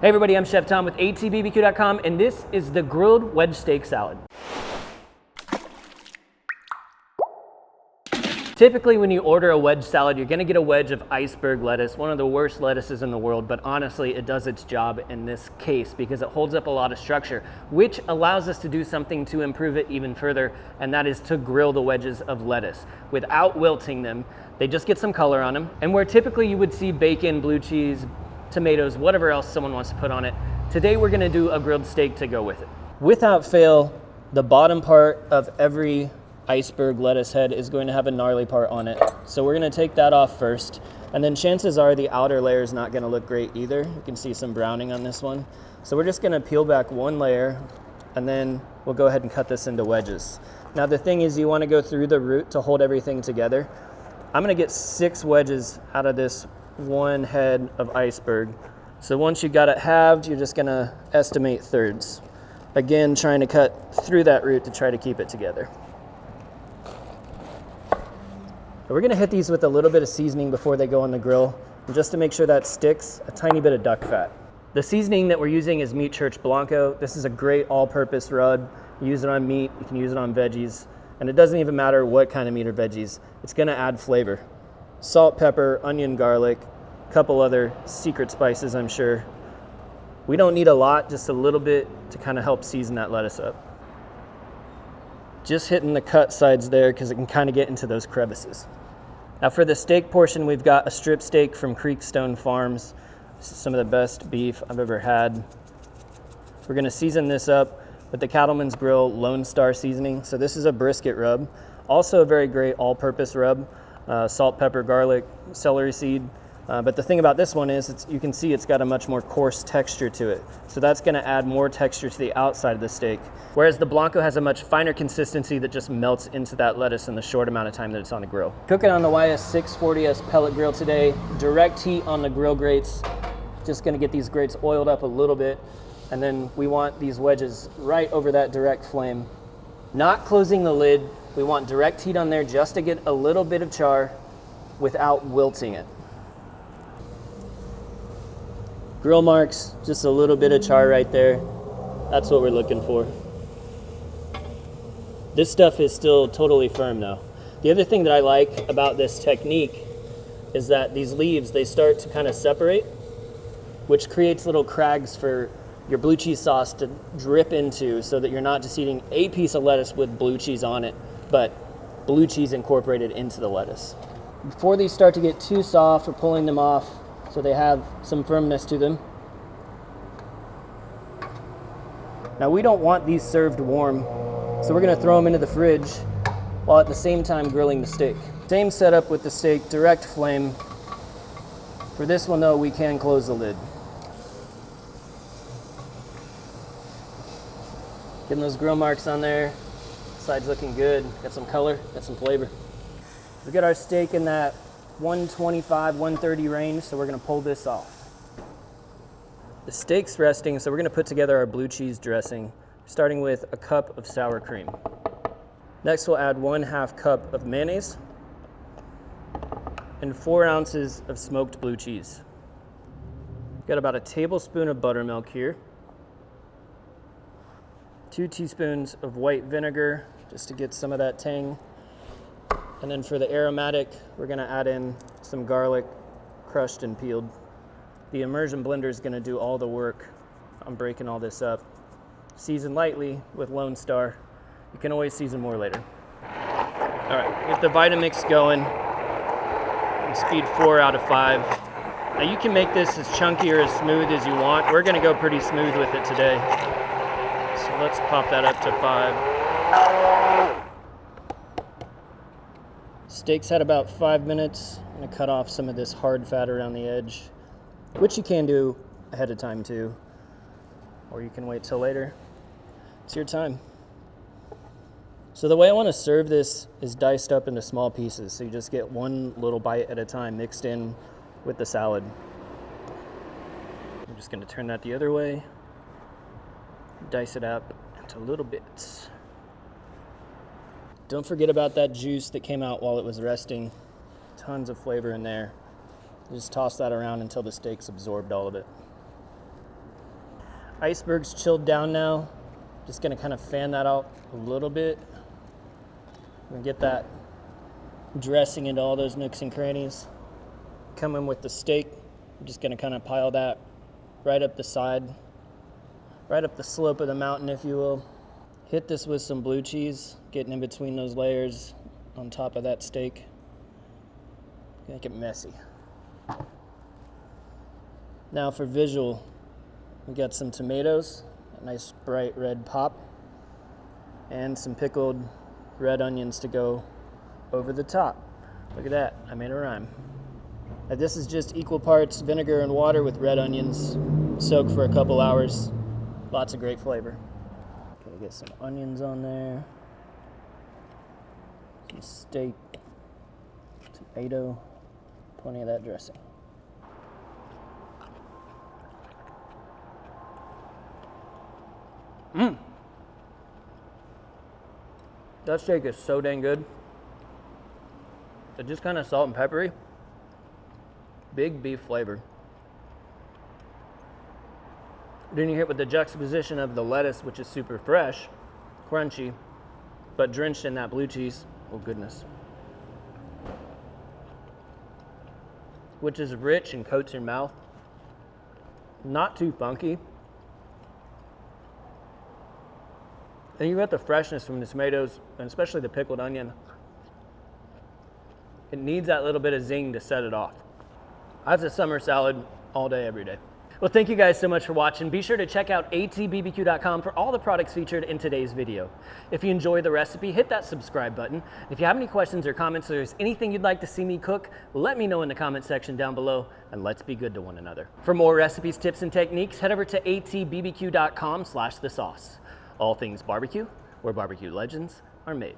Hey everybody, I'm Chef Tom with atbbq.com, and this is the grilled wedge steak salad. Typically when you order a wedge salad, you're gonna get a wedge of iceberg lettuce, one of the worst lettuces in the world, but honestly, it does its job in this case because it holds up a lot of structure, which allows us to do something to improve it even further, and that is to grill the wedges of lettuce without wilting them. They just get some color on them, and where typically you would see bacon, blue cheese, tomatoes, whatever else someone wants to put on it, today we're gonna do a grilled steak to go with it. Without fail, the bottom part of every iceberg lettuce head is going to have a gnarly part on it. So we're gonna take that off first, and then chances are the outer layer is not gonna look great either. You can see some browning on this one. So we're just gonna peel back one layer, and then we'll go ahead and cut this into wedges. Now the thing is, you wanna go through the root to hold everything together. I'm gonna get 6 wedges out of this one head of iceberg. So once you got it halved, you're just gonna estimate thirds. Again, trying to cut through that root to try to keep it together. We're gonna hit these with a little bit of seasoning before they go on the grill, and just to make sure that sticks, a tiny bit of duck fat. The seasoning that we're using is Meat Church Blanco. This is a great all-purpose rub. You use it on meat, you can use it on veggies, and it doesn't even matter what kind of meat or veggies. It's gonna add flavor. Salt, pepper, onion, garlic, a couple other secret spices, I'm sure. We don't need a lot, just a little bit to kind of help season that lettuce up. Just hitting the cut sides there because it can kind of get into those crevices. Now for the steak portion, we've got a strip steak from Creekstone Farms. This is some of the best beef I've ever had. We're gonna season this up with the Cattleman's Grill Lone Star seasoning. So this is a brisket rub, also a very great all-purpose rub. Salt, pepper, garlic, celery seed. But the thing about this one is you can see it's got a much more coarse texture to it. So that's gonna add more texture to the outside of the steak. Whereas the Blanco has a much finer consistency that just melts into that lettuce in the short amount of time that it's on the grill. Cooking on the YS640s Pellet grill today. Direct heat on the GrillGrates. Just gonna get these grates oiled up a little bit. And then we want these wedges right over that direct flame. Not closing the lid. We want direct heat on there just to get a little bit of char without wilting it. Grill marks, just a little bit of char right there. That's what we're looking for. This stuff is still totally firm though. The other thing that I like about this technique is that these leaves, they start to kind of separate, which creates little crags for your blue cheese sauce to drip into, so that you're not just eating a piece of lettuce with blue cheese on it, but blue cheese incorporated into the lettuce. Before these start to get too soft, we're pulling them off so they have some firmness to them. Now we don't want these served warm, so we're gonna throw them into the fridge while at the same time grilling the steak. Same setup with the steak, direct flame. For this one though, we can close the lid. Getting those grill marks on there. Side's looking good. Got some color, got some flavor. We got our steak in that 125, 130 range, so we're gonna pull this off. The steak's resting, so we're gonna put together our blue cheese dressing, starting with a cup of sour cream. Next, we'll add 1/2 cup of mayonnaise and 4 ounces of smoked blue cheese. Got about a tablespoon of buttermilk here. 2 teaspoons of white vinegar, just to get some of that tang. And then for the aromatic, we're gonna add in some garlic, crushed and peeled. The immersion blender is gonna do all the work on breaking all this up. Season lightly with Lone Star. You can always season more later. All right, get the Vitamix going. And speed 4 out of 5. Now you can make this as chunky or as smooth as you want. We're gonna go pretty smooth with it today. So let's pop that up to 5. Steak's had about 5 minutes. I'm gonna cut off some of this hard fat around the edge, which you can do ahead of time too, or you can wait till later. It's your time. So the way I wanna serve this is diced up into small pieces, so you just get one little bite at a time mixed in with the salad. I'm just gonna turn that the other way, dice it up into little bits. Don't forget about that juice that came out while it was resting. Tons of flavor in there. Just toss that around until the steak's absorbed all of it. Iceberg's chilled down now. Just gonna kind of fan that out a little bit. And get that dressing into all those nooks and crannies. Coming with the steak, I'm just gonna kind of pile that right up the side, right up the slope of the mountain, if you will. Hit this with some blue cheese, getting in between those layers on top of that steak. Make it messy. Now for visual, we got some tomatoes, a nice bright red pop, and some pickled red onions to go over the top. Look at that, I made a rhyme. Now this is just equal parts vinegar and water with red onions, soaked for a couple hours. Lots of great flavor. Okay, get some onions on there, some steak, tomato, plenty of that dressing. That steak is so dang good. It's just kind of salt and peppery. Big beef flavor. Then you hit with the juxtaposition of the lettuce, which is super fresh, crunchy, but drenched in that blue cheese. Oh goodness. Which is rich and coats your mouth. Not too funky. And you got the freshness from the tomatoes, and especially the pickled onion. It needs that little bit of zing to set it off. That's a summer salad all day, every day. Well, thank you guys so much for watching. Be sure to check out atbbq.com for all the products featured in today's video. If you enjoy the recipe, hit that subscribe button. If you have any questions or comments, or there's anything you'd like to see me cook, let me know in the comment section down below, and let's be good to one another. For more recipes, tips, and techniques, head over to atbbq.com/thesauce. All things barbecue, where barbecue legends are made.